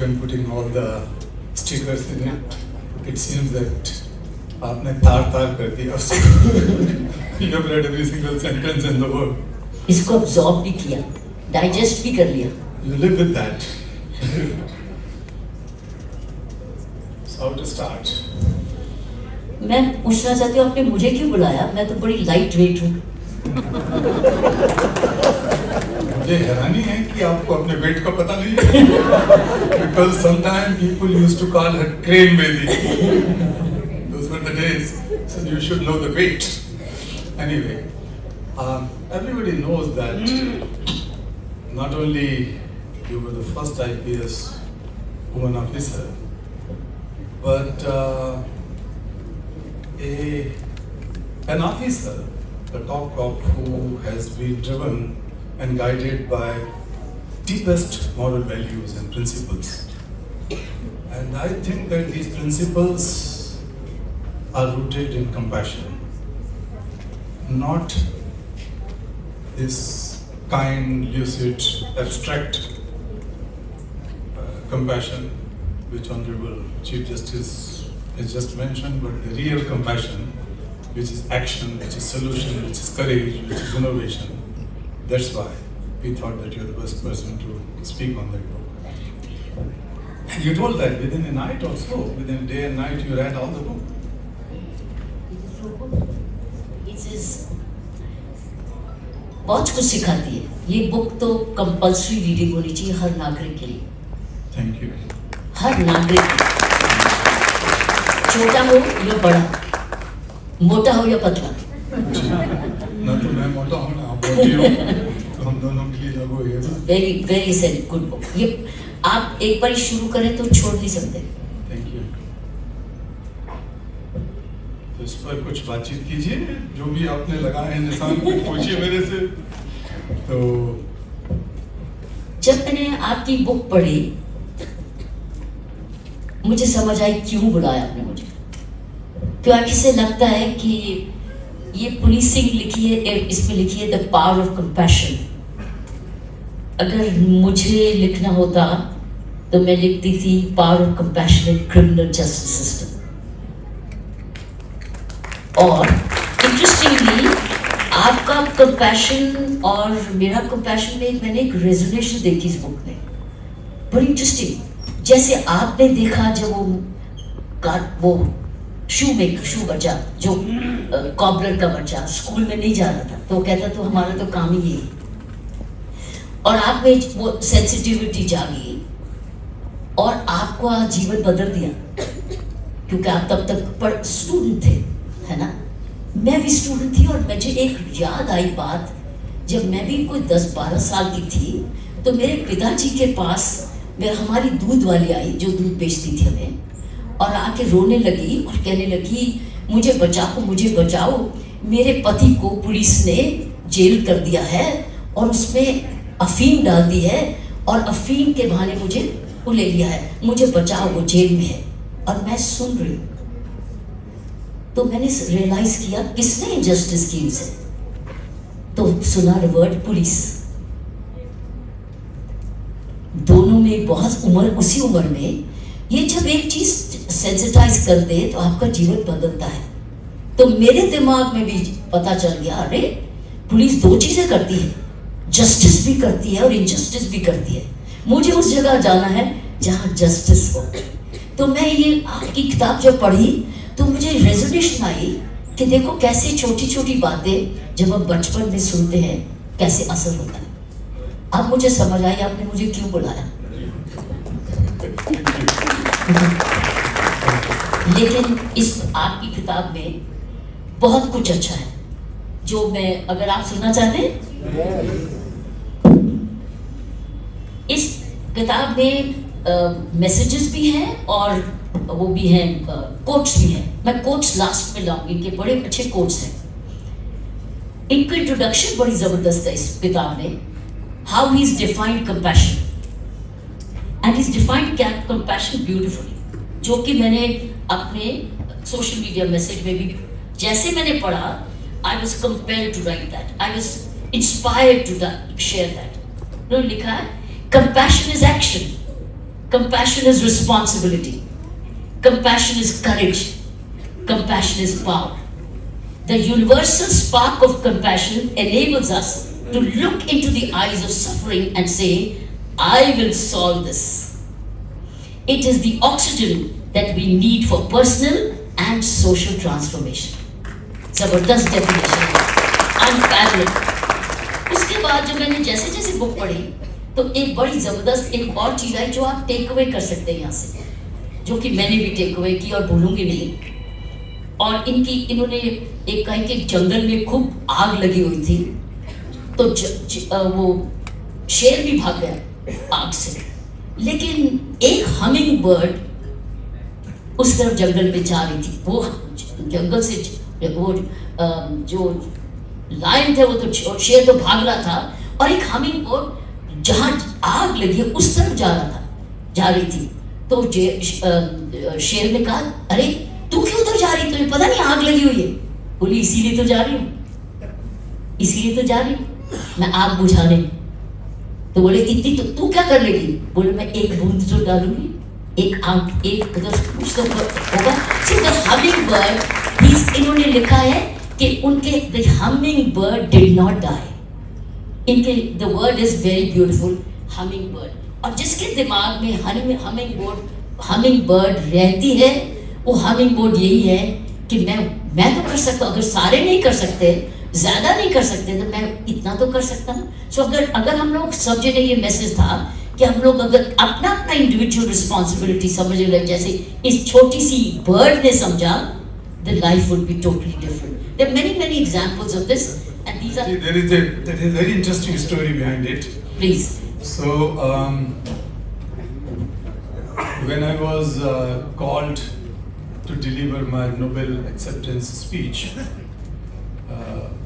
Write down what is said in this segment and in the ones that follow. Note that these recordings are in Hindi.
and putting all the stickers in it, it seems that आपने तार कर दिया उसको. You have read every single sentence in the word. इसको absorb भी किया, digest भी कर लिया. You live with that. So how to start? मैं पूछना चाहती हूँ आपने मुझे क्यों बुलाया? मैं तो बड़ी लाइट वेट हूँ. मुझे हैरानी है कि आपको अपने वेट का पता नहीं है. Because sometimes people used to call her crane baby. Those were the days. So you should know the weight. Anyway, everybody knows that not only you were the first IPS woman officer, but an officer, the top cop who has been driven and guided by deepest moral values and principles. And I think that these principles are rooted in compassion, not this kind, lucid, abstract compassion which Honorable Chief Justice has just mentioned, but the real compassion, which is action, which is solution, which is courage, which is innovation. That's why we thought that you're the best person to speak on that book. And you told that within a night or so, within a day and night, you read all the book. बहुत कुछ सिखाती है ये बुक. तो कंपल्सरी रीडिंग होनी चाहिए हर नागरिक के लिए. Thank you. हर नागरिक, छोटा हो या बड़ा, मोटा हो या पतला. ना तो मैं मोटा हूँ ना आप मोटी हो, तो हम दोनों के लिए लगो ये. Very very said good book. ये आप एक बार शुरू करें तो छोड़ नहीं सकते. Thank you. तो इस पर कुछ बातचीत कीजिए, जो भी आपने लगाए हैं निशान पूछिए मेरे से. तो जब मैंने आपकी बुक पढ़ी मुझे समझ आई क्यों बुलाया आपने मुझे. क्योंकि से लगता है कि ये पुलिसिंग लिखी है, इसमें लिखी है द पावर ऑफ कंपैशन. अगर मुझे लिखना होता तो मैं लिखती थी power of compassion in criminal justice system. और इंटरेस्टिंगली आपका कंपैशन और मेरा कंपैशन में मैंने एक रेजोनेशन देखी इस बुक में. बड़ी इंटरेस्टिंग. जैसे आपने देखा जब वो शू बच्चा जो कॉबलर का बच्चा स्कूल में नहीं जा रहा था तो वो कहता तो हमारा तो काम ही है. और आप में वो सेंसिटिविटी जागी और आपको जीवन बदल दिया. क्योंकि आप तब तक स्टूडेंट थे, है ना. मैं भी स्टूडेंट थी और मुझे एक याद आई बात. जब मैं भी कोई 10-12 साल की थी तो मेरे पिताजी के पास हमारी दूध वाली आई जो दूध बेचती थी हमें, और आके रोने लगी और कहने लगी मुझे बचाओ, मेरे पति को पुलिस ने जेल कर दिया है और उसमें अफीम डाल दी है और अफीम के बहाने मुझे वो ले लिया है, मुझे बचाओ, वो जेल में है. और मैं सुन रही हूँ तो मैंने रियलाइज किया किसने इनजस्टिस की इनसे. तो सुना वर्ड पुलिस. दोनों में बहुत उसी उम्र में ये जब एक चीज सेंसिटाइज कर दे तो आपका जीवन बदलता है. तो मेरे दिमाग में भी पता चल गया अरे पुलिस 2 चीजें करती है, जस्टिस भी करती है और इनजस्टिस भी करती है. मुझे उस जगह जाना है जहाँ जस्टिस हो. तो मैं ये आपकी किताब जब पढ़ी तो मुझे रेजोनेशन आई कि देखो कैसे छोटी छोटी बातें जब हम बचपन में सुनते हैं कैसे असर होता है. अब मुझे समझ आई आपने मुझे क्यों बुलाया. लेकिन इस आपकी किताब में बहुत कुछ अच्छा है जो मैं, अगर आप सुनना चाहते हैं. इस किताब में मैसेजेस भी हैं और वो भी हैं, कोट्स भी हैं. मैं कोट्स लास्ट में लाऊंगी कि बड़े अच्छे कोट्स हैं. इनकी इंट्रोडक्शन बड़ी जबरदस्त है इस किताब में. How he's defined compassion, and he's defined compassion beautifully. जो कि मैंने अपने सोशल मीडिया मैसेज में भी जैसे मैंने पढ़ा, I was compelled to write that. I was inspired to share that. उन्होंने लिखा है, compassion is action. Compassion is responsibility. Compassion is courage. Compassion is power. The universal spark of compassion enables us to look into the eyes of suffering and say, I will solve this. It is the oxygen that we need for personal and social transformation. जबरदस्त डेफिनेशन, अनपैरेलल्ड। उसके बाद जब मैंने जैसे जैसे बुक पढ़ी तो एक बड़ी जबरदस्त एक और चीज आई जो आप टेक अवे कर सकते हैं यहाँ से, जो कि मैंने भी टेक अवे की और भूलूंगी नहीं। और इन्होंने एक कहीं के जंगल में खूब आग लगी हुई थी, तो वो शेर भी भाग गया आग से, लेकिन एक हमिंग बर्ड उस तरफ जंगल में जा रही थी। वो जंगल से वो जो लायन थे वो तो शेर तो भाग रहा था, और एक हमिंग बर्ड जहाँ आग लगी है उस तरफ जा रही थी। तो शेर ने कहा, अरे तू क्यों उधर जा रही, तुम्हें पता नहीं आग लगी हुई है? बोली इसीलिए तो जा रही हूँ, इसीलिए तो जा रही हूँ मैं आग बुझाने। तो बोले इतनी तो तू क्या कर लेगी? बोले मैं एक बूंद तो डालूंगी, एक आग, एक उधर कुछ तो होगा। So the hummingbird, इन्होंने लिखा है कि उनके the hummingbird did not die. इनके the word is very beautiful, hummingbird। और जिसके दिमाग में hummingbird रहती है, वो hummingbird यही है कि मैं तो कर सकता हूँ, अगर सारे नहीं कर सकते, ज्यादा नहीं कर सकते, तो मैं इतना तो कर सकता हूँ। सो अगर हम लोग समझे, ये मैसेज था कि हम लोग अगर अपना इंडिविजुअल रिस्पॉन्सिबिलिटी समझ ले, जैसे इस छोटी सी बर्ड ने समझा, the life would be totally different. There are many examples of this, and these are. See, there is a very interesting story behind it. Please. So, when I was called to deliver my Nobel acceptance speech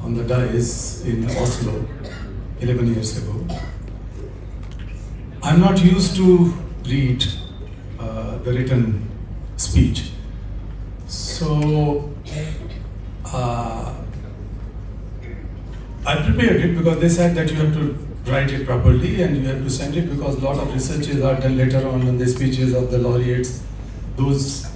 on the dais in Oslo 11 years ago, I'm not used to read the written speech. So I prepared it because they said that you have to write it properly and you have to send it, because a lot of researches are done later on in the speeches of the laureates. Those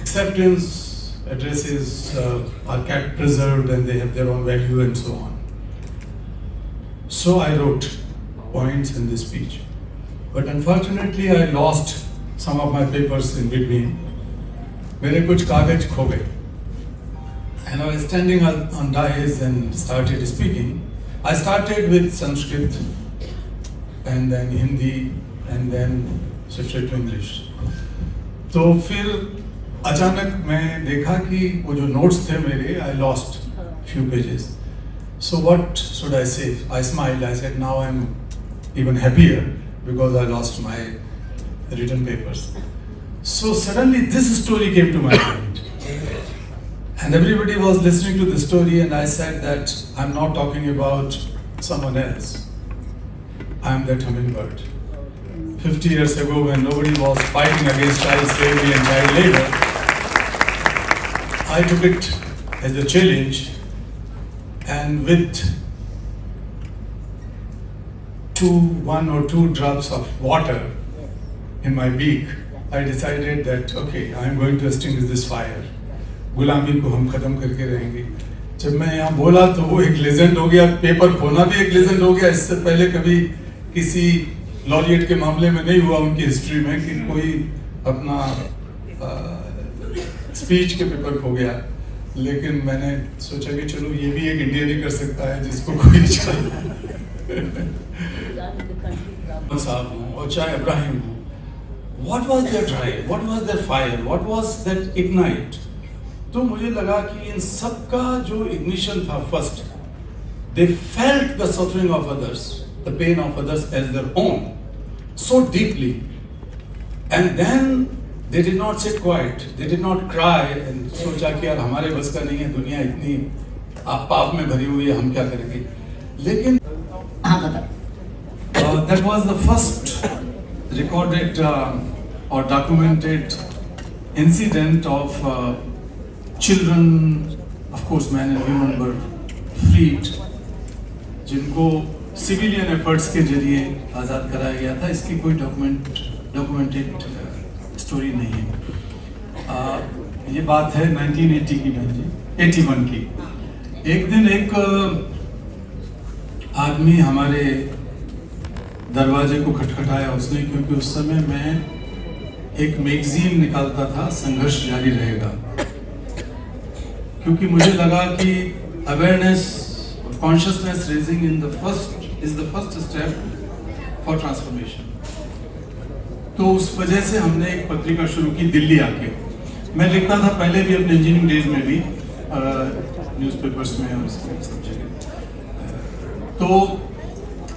acceptance addresses are kept preserved and they have their own value and so on. So I wrote points in this speech, but unfortunately I lost some of my papers in between. मेरे कुछ कागज खो गए, and I was standing on dais and started speaking. I started with Sanskrit and then Hindi and then shifted to English. तो फिर अचानक मैं देखा कि वो जो notes थे मेरे, I lost few pages. So what should I say? I smiled. I said, now I'm even happier because I lost my written papers. So suddenly this story came to my mind, and everybody was listening to the story, and I said that I'm not talking about someone else. I'm that hummingbird. 50 years ago, when nobody was fighting against child slavery and child labor, I took it as a challenge, and with one or two drops of water in my beak, I decided that okay, I am going to extinguish this fire. गुलामी को हम खत्म करके रहेंगे। जब मैं यहाँ बोला तो वो एक लेजेंड हो गया, पेपर खोना भी एक लेजेंड हो गया। इससे पहले कभी किसी लॉरिएट के मामले में नहीं हुआ उनकी हिस्ट्री में कि कोई अपना स्पीच के पेपर खो गया। लेकिन मैंने सोचा कि चलो ये भी एक इंडियन ही कर सकता है जिसको कोई साहब हो और चाहे इब्राहिम हो, what was their drive, what was their fire, what was that ignite? तो मुझे लगा कि इन सब का जो ignition था, first they felt the suffering of others, the pain of others as their own so deeply, and then they did not sit quiet, they did not cry and सोचा कि यार हमारे बस का नहीं है, दुनिया इतनी पाप में भरी हुई है, हम क्या करेंगे। लेकिन that was the first recorded or documented incident of children, of course man and women were freed, जिनको सिविलियन एफर्ट्स के जरिए आज़ाद कराया गया था। इसकी कोई डॉक्यूमेंटेड स्टोरी नहीं है। ये बात है 1980 की, 81 की। एक दिन एक आदमी हमारे दरवाजे को खटखटाया उसने, क्योंकि उस समय मैं एक मैगजीन निकालता था, संघर्ष जारी रहेगा, क्योंकि मुझे लगा कि awareness consciousness raising is the first step for transformation. तो उस वजह से हमने एक पत्रिका शुरू की दिल्ली आके। मैं लिखता था पहले भी अपने इंजीनियरिंग डेज में भी न्यूज़पेपर्स में और सब जगह। तो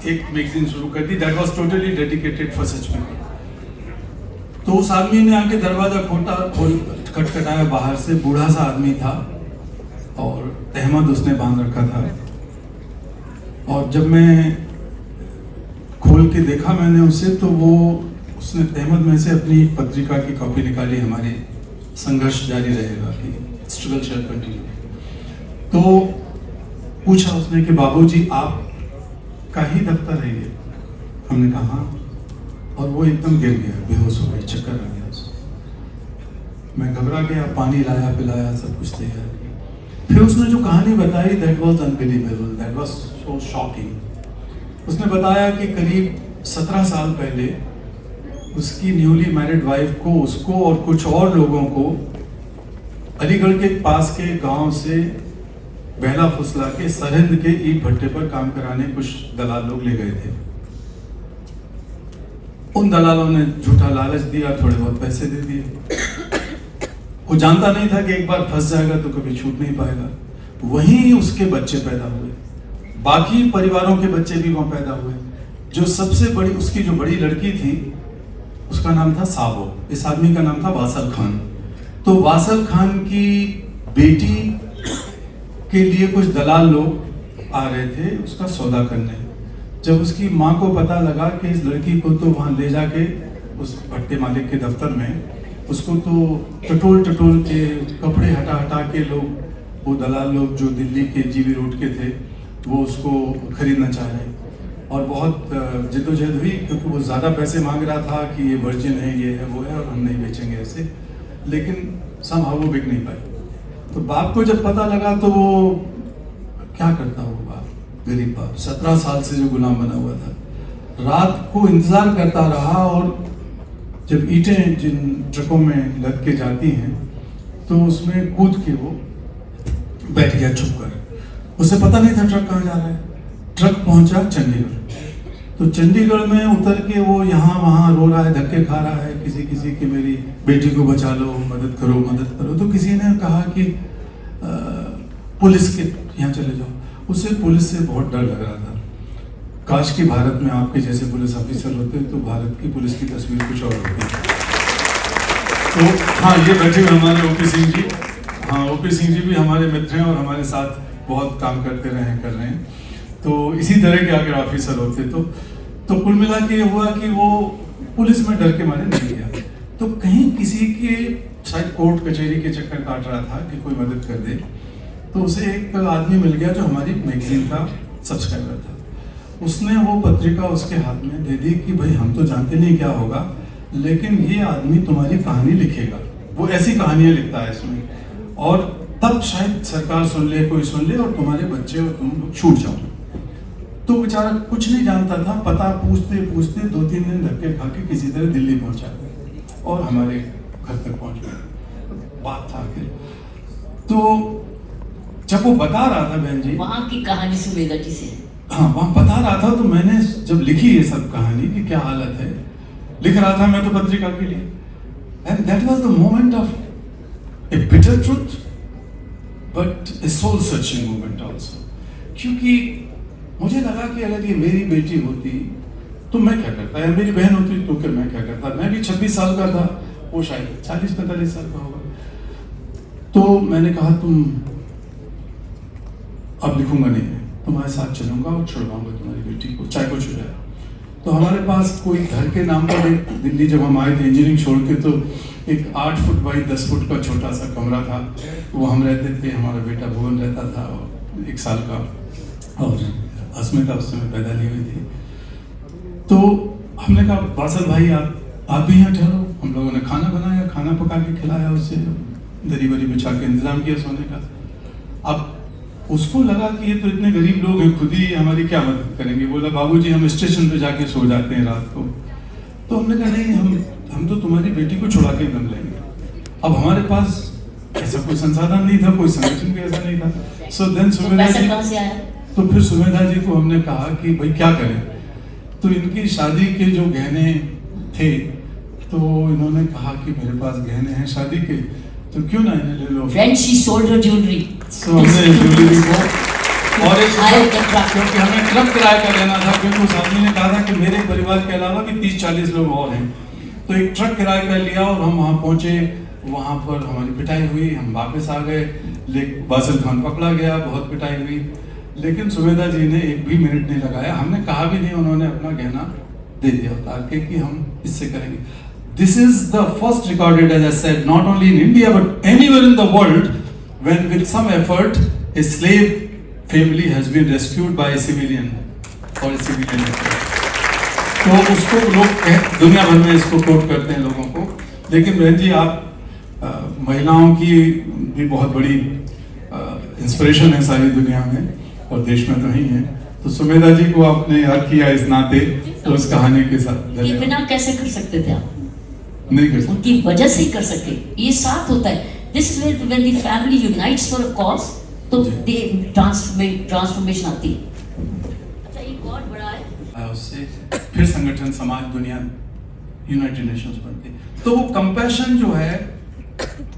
एक मैगजीन शुरू कर दी, that was totally dedicated for such people. तो उस आदमी ने आके दरवाजा खटखटाया बाहर से। बूढ़ा सा आदमी था और तहमद उसने बांध रखा था। और जब मैं खोल के देखा मैंने उसे, तो उसने तहमद में से अपनी पत्रिका की कॉपी निकाली, हमारी संघर्ष जारी रहेगा कि स्ट्रगल शैल कंटिन्यू। तो पूछा उसने कि बाबूजी आप का ही दफ्तर है ये? हमने कहा हाँ। और वो एकदम गिर गया, बेहोश हो गया, चक्कर आ गया उसको। मैं घबरा गया, पानी लाया, पिलाया, सब कुछ तैयार किया। फिर उसने जो कहानी बताई, that was unbelievable, that was so shocking. उसने बताया कि करीब 17 साल पहले उसकी न्यूली मैरिड वाइफ को, उसको और कुछ और लोगों को अलीगढ़ के पास के गांव से बहला फुसला के सरहिंद के ईंट भट्टे पर काम कराने कुछ दलाल लोग ले गए थे। उन दलालों ने झूठा लालच दिया, थोड़े बहुत पैसे दे दिए। वो जानता नहीं था कि एक बार फंस जाएगा तो कभी छूट नहीं पाएगा। वहीं उसके बच्चे पैदा हुए, बाकी परिवारों के बच्चे भी वहां पैदा हुए। जो सबसे बड़ी, उसकी जो बड़ी लड़की थी, उसका नाम था साबो। इस आदमी का नाम था वासल खान। तो वासल खान की बेटी के लिए कुछ दलाल लोग आ रहे थे उसका सौदा करने। जब उसकी माँ को पता लगा कि इस लड़की को तो वहाँ ले जाके उस भट्टे मालिक के दफ्तर में, उसको तो टटोल के कपड़े हटा के लोग, वो दलाल लोग जो दिल्ली के जीबी रोड के थे, वो उसको खरीदना चाह रहे। और बहुत जिद्दोजहद हुई, क्योंकि वो ज़्यादा पैसे मांग रहा था कि ये वर्जिन है, ये है, वो है, और हम नहीं बेचेंगे ऐसे। लेकिन समहाउ वो बिक नहीं पाए। तो बाप को जब पता लगा तो वो क्या करता, वो बाप, गरीब बाप, 17 साल से जो गुलाम बना हुआ था, रात को इंतजार करता रहा। और जब ईंटें जिन ट्रकों में लद के जाती हैं, तो उसमें कूद के वो बैठ गया छुप कर। उसे पता नहीं था ट्रक कहाँ जा रहा है। ट्रक पहुंचा चंडीगढ़। तो चंडीगढ़ में उतर के वो यहाँ वहाँ रो रहा है, धक्के खा रहा है, किसी की मेरी बेटी को बचा लो, मदद करो, मदद करो। तो किसी ने कहा कि पुलिस के यहाँ चले जाओ। उसे पुलिस से बहुत डर लग रहा था। काश कि भारत में आपके जैसे पुलिस ऑफिसर होते तो भारत की पुलिस की तस्वीर कुछ और होती। तो हाँ, ये बैठे हुए हमारे ओपी सिंह जी, हाँ ओपी सिंह जी भी हमारे मित्र हैं और हमारे साथ बहुत काम करते रहे हैं, कर रहे हैं। तो इसी तरह के अगर ऑफिसर होते तो कुल मिला के ये हुआ कि वो पुलिस में डर के मारे नहीं गया। तो कहीं किसी के शायद कोर्ट कचहरी के चक्कर काट रहा था कि कोई मदद कर दे। तो उसे एक आदमी मिल गया जो हमारी मैगजीन का सब्सक्राइबर था। उसने वो पत्रिका उसके हाथ में दे दी कि भाई हम तो जानते नहीं क्या होगा, लेकिन ये आदमी तुम्हारी कहानी लिखेगा। वो ऐसी कहानियां लिखता है इसमें, और तब शायद सरकार सुन ले, कोई सुन ले, और तुम्हारे बच्चे और तुम लोग छूट जाओ। तो बेचारा कुछ नहीं जानता था। पता पूछते पूछते 2-3 दिन धक्के खा के किसी तरह दिल्ली पहुंचा और हमारे घर तक पहुंच गया। बात था आखिर। तो जब वो बता रहा था, बहन जी, वहाँ की कहानी सुनेगा जिसे, हाँ वहाँ बता रहा था, तो मैंने जब लिखी ये सब कहानी कि क्या हालत है, लिख रहा था मैं तो पत्रिका के लिए। And that was the moment of a bitter truth but a soul searching moment also. क्योंकि मुझे लगा कि अगर ये मेरी बेटी होती तो मैं क्या करता, या मेरी बहन होती तो फिर मैं क्या करता। मैं भी 26 साल का था, वो शायद 40-45 साल का होगा। तो मैंने कहा तुम अब लिखूंगा नहीं, मैं तुम्हारे साथ चलूंगा और छुड़वाऊंगा तुम्हारी बेटी को, चाहे कुछ हो जाए। तो हमारे पास कोई घर के नाम पर एक, दिल्ली जब हम आए थे इंजीनियरिंग छोड़ के, तो एक 8 फुट बाई 10 फुट का छोटा सा कमरा था। वो हम रहते थे, हमारा बेटा भुवन रहता था 1 साल का, और अस्मिता उस समय पैदा नहीं हुई थी। तो हमने कहा बासल भाई आप भी यहाँ ठहरो। हम लोगों ने खाना बनाया, खाना पका के खिलाया, उससे दरी वरी बिछा के इंतजाम किया सोने का। अब उसको लगा कि ये तो इतने गरीब लोग हैं, खुद ही हमारी क्या मदद करेंगे। बोला बाबूजी हम स्टेशन पे जाके सो जाते हैं रात को। तो हमने कहा नहीं, हम तो तुम्हारी बेटी को छुड़ा के दम लेंगे। अब हमारे पास ऐसा कोई संसाधन नहीं था, कोई संगठन भी ऐसा नहीं था। सो देन सुमेधा पैसा जी, कहाँ से आया? तो फिर सुमेधा जी को हमने कहा कि भाई क्या करें। तो इनकी शादी के जो गहने थे, तो इन्होंने कहा कि मेरे पास गहने हैं शादी के, तो क्यों ना इन्हें ले लो। Friends, she sold her jewelry. So हमने ज्वेलरी को और एक क्योंकि हमें ट्रक किराए का लेना था, क्योंकि उस आदमी ने कहा था कि मेरे परिवार के अलावा भी 30-40 लोग और हैं। तो एक ट्रक किराए का लिया और हम वहाँ पहुँचे। वहाँ पर हमारी पिटाई हुई, हम वापस आ गए। लेकिन बासल खान पकड़ा गया, बहुत पिटाई हुई। लेकिन सुमेधा जी ने एक भी मिनट नहीं लगाया, हमने कहा भी नहीं, उन्होंने अपना गहना दे दिया उतार के कि हम इससे करेंगे। This is the first recorded, as I said, not only in India but anywhere in the world, when with some effort a slave family has been rescued by a civilian or a civilian effort. तो उसको लोग दुनिया भर में इसको कोट करते हैं लोगों को। लेकिन बहन जी आप महिलाओं की भी बहुत बड़ी इंस्पिरेशन है सारी दुनिया में और देश में तो ही है। तो सुमेधा जी को आपने याद किया इस नाते, तो उस कहानी के साथ ये बिना कैसे कर सकते थे आप? नहीं कर सकते, उनकी वजह से ही कर सके। ये साथ होता है। This is when the family unites for a cause, तो दे ट्रांसफॉर्मेशन आती है। अच्छा, एक और बड़ा है उससे फिर संगठन, समाज, दुनिया, यूनाइटेड नेशंस बनते। तो वो कंपैशन जो है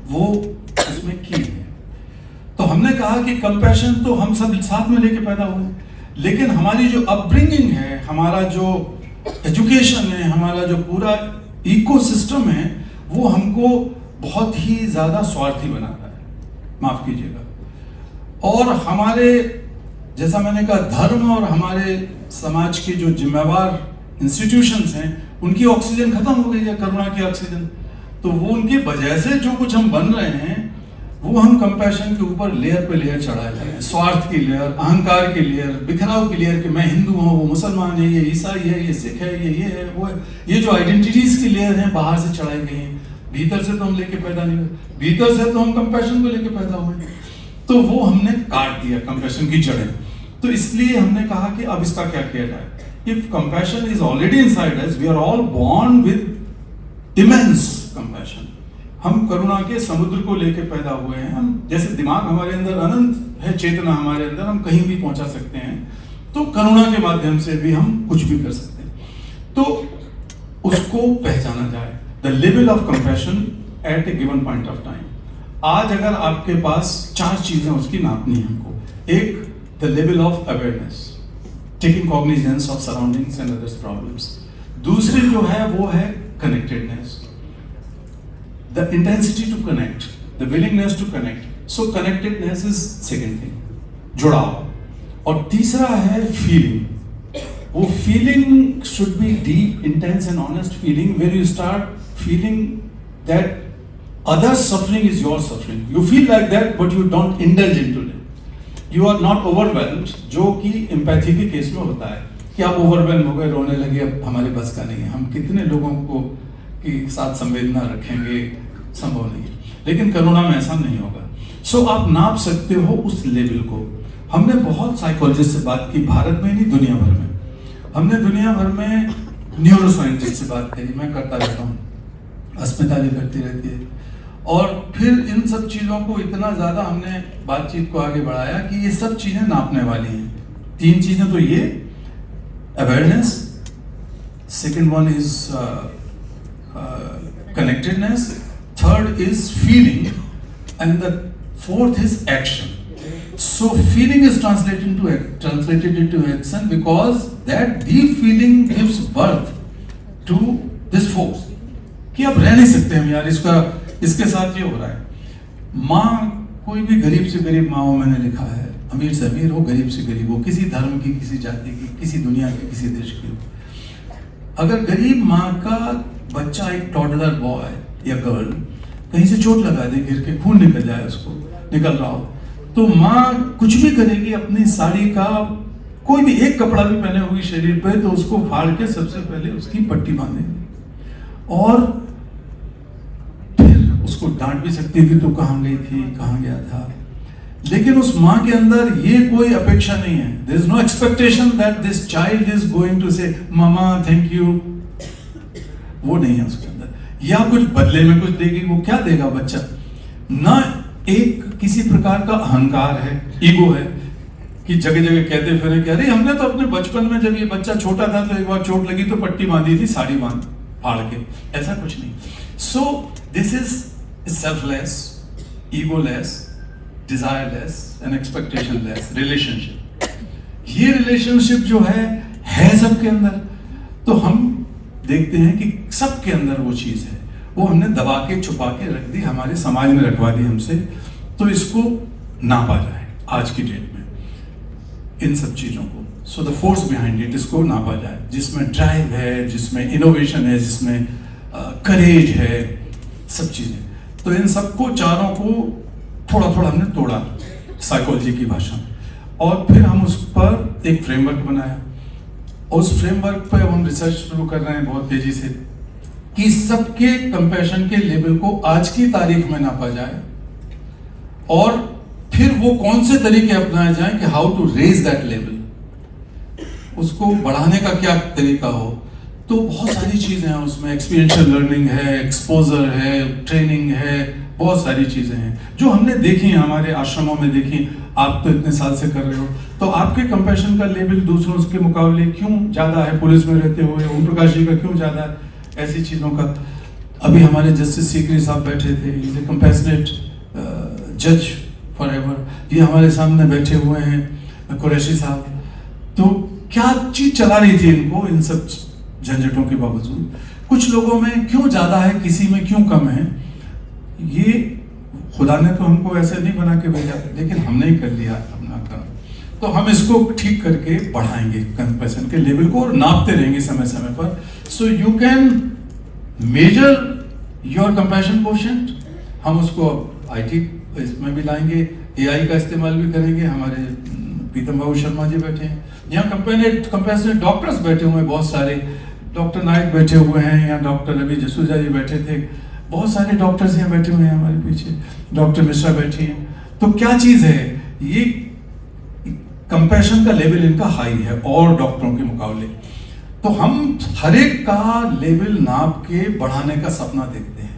वो उसमें की है। तो हमने कहा कि कंपैशन तो हम सब साथ में लेके पैदा हुए, लेकिन हमारी जो अपब्रिंगिंग है, हमारा जो एजुकेशन है, हमारा जो पूरा इकोसिस्टम है, वो हमको बहुत ही ज्यादा स्वार्थी बनाता है, माफ कीजिएगा। और हमारे, जैसा मैंने कहा, धर्म और हमारे समाज के जो जिम्मेवार इंस्टीट्यूशंस हैं, उनकी ऑक्सीजन खत्म हो गई है, करुणा की ऑक्सीजन। तो वो उनकी वजह से जो कुछ हम बन रहे हैं, वो हम कंपैशन के ऊपर लेयर पे लेयर चढ़ाए जा रहे हैं। स्वार्थ की लेयर, अहंकार की लेयर, बिखराव की लेयर कि मैं हिंदू हूँ, वो मुसलमान है, ये ईसाई है, ये सिख है, ये है, वो है। ये जो आइडेंटिटीज की लेयर है बाहर से चढ़ाई गई है। भीतर से तो हम लेके पैदा नहीं हुए, भीतर से तो हम कंपैशन को लेके पैदा हुए। तो वो हमने काट दिया कंपैशन की जड़ें। तो इसलिए हमने कहा कि अब इसका क्या किया जाए। If compassion is already inside us, we are all born with immense compassion. हम करुणा के समुद्र को लेके पैदा हुए हैं। हम जैसे दिमाग हमारे अंदर अनंत है, चेतना हमारे अंदर, हम कहीं भी पहुंचा सकते हैं। तो करुणा के माध्यम से भी हम कुछ भी कर सकते हैं। तो उसको पहचाना जाए, the level of compassion at a given point of time. आज अगर आपके पास 4 चीजें उसकी नापनी है हमको। एक, the level of awareness, taking cognizance of surroundings and others problems. दूसरी जो है वो है connectedness, the intensity to connect, the willingness to connect. So connectedness is second thing, जुड़ाव। और तीसरा है feeling। वो feeling should be deep, intense and honest feeling where you start feeling that others' suffering is your suffering. You feel like that but you don't indulge into it. You are not overwhelmed, जो कि empathy के केस में होता है कि आप overwhelmed हो गए, रोने लगे, अब हमारे बस का नहीं है। हम कितने लोगों को के साथ संवेदना रखेंगे, संभव नहीं है। लेकिन करुणा में ऐसा नहीं होगा। सो आप नाप सकते हो उस लेवल को। हमने बहुत साइकोलॉजिस्ट से बात की, भारत में नहीं दुनिया भर में। हमने दुनिया भर में न्यूरोसाइंटिस्ट से बात करी, मैं करता रहता हूँ, अस्मिता भी करती रहती है। और फिर इन सब चीज़ों को इतना ज़्यादा हमने बातचीत को आगे बढ़ाया कि ये सब चीज़ें नापने वाली हैं। 3 चीज़ें तो ये, awareness, second one is connectedness, third is feeling, and the fourth is action. So feeling is translated into action because that deep feeling gives birth to this force कि अब रह नहीं सकते हम यार, इसके साथ ये हो रहा है। माँ, कोई भी गरीब से गरीब माँ हो, मैंने लिखा है, अमीर से अमीर हो, गरीब से गरीब हो, किसी धर्म की, किसी जाति की, किसी दुनिया की, किसी देश की हो। अगर गरीब माँ का बच्चा, एक टॉडलर बॉय या गर्ल, कहीं से चोट लगा दे, गिर के खून निकल रहा हो, तो माँ कुछ भी करेगी, अपनी साड़ी का कोई भी एक कपड़ा भी पहने होगी शरीर पे तो उसको फाड़ के सबसे पहले उसकी पट्टी बांधेंगे और फिर उसको डांट भी सकती थी, तो कहाँ गई थी, कहाँ गया था। लेकिन उस माँ के अंदर ये कोई अपेक्षा नहीं है, there is no expectation that this child is going to say mama thank you, वो नहीं है उसके अंदर। या कुछ बदले में कुछ देगी, वो क्या देगा बच्चा? ना एक किसी प्रकार का अहंकार है, ईगो है कि जगह जगह कहते फिरे कि अरे हमने तो अपने बचपन में जब ये बच्चा छोटा था तो एक बार चोट लगी तो पट्टी बांधी थी, साड़ी बांध फाड़ के, ऐसा कुछ नहीं। So this is selfless, egoless, desireless and expectationless relationship. ये रिलेशनशिप जो है सबके अंदर। तो हम देखते हैं कि सबके अंदर वो चीज है, वो हमने दबा के छुपा के रख दी, हमारे समाज में रखवा दी हमसे। तो इसको नापा जाए आज की डेट में, इन सब चीजों को। So the force behind it, इसको नापा जाए, जिसमें ड्राइव है, जिसमें इनोवेशन है, जिसमें करेज है, सब चीजें। तो इन सबको चारों को थोड़ा थोड़ा हमने तोड़ा साइकोलॉजी की भाषा में, और फिर हम उस पर एक फ्रेमवर्क बनाया। उस फ्रेमवर्क पर हम रिसर्च शुरू कर रहे हैं बहुत तेजी से कि सबके कंपैशन के लेवल को आज की तारीख में नापा जाए, और फिर वो कौन से तरीके अपनाए जाएं कि how to raise that level, उसको बढ़ाने का क्या तरीका हो। तो बहुत सारी चीजें हैं उसमें, एक्सपीरियंशियल लर्निंग है, एक्सपोजर है, ट्रेनिंग है, बहुत सारी चीजें हैं जो हमने देखी हैं, हमारे आश्रमों में देखी। आप तो इतने साल से कर रहे हो, तो आपके कंपैशन का लेवल दूसरों के मुकाबले क्यों ज्यादा है? पुलिस में रहते हुए ओम प्रकाश जी का क्यों ज्यादा है? ऐसी चीजों का। अभी हमारे जस्टिस सीकरी साहब बैठे थे, कंपैशनेट जज फॉरएवर, ये हमारे सामने बैठे हुए हैं कुरैशी साहब। तो क्या चीज चला रही थी इनको, इन सब झंझटों के बावजूद? कुछ लोगों में क्यों ज्यादा है, किसी में क्यों कम है? ये खुदा ने तो हमको ऐसे नहीं बना के भेजा, लेकिन हमने ही कर लिया अपना काम। तो हम इसको ठीक करके बढ़ाएंगे कंपैशन के लेवल को, और नापते रहेंगे समय समय पर। So you can measure your compassion quotient. हम उसको आईटी इसमें भी लाएंगे, एआई का इस्तेमाल भी करेंगे। हमारे प्रीतम बाबू शर्मा जी बैठे हैं यहाँ, कंपैशनेट डॉक्टर्स बैठे हुए हैं बहुत सारे, डॉक्टर नायक बैठे हुए हैं यहाँ, डॉक्टर रवि जसूजा जी बैठे थे, बहुत सारे डॉक्टर्स यहाँ बैठे हुए हैं हमारे पीछे, डॉक्टर मिश्रा बैठी हैं। तो क्या चीज है ये, कंपैशन का लेवल इनका हाई है और डॉक्टरों के मुकाबले। तो हम हर एक का लेवल नाप के बढ़ाने का सपना देखते हैं।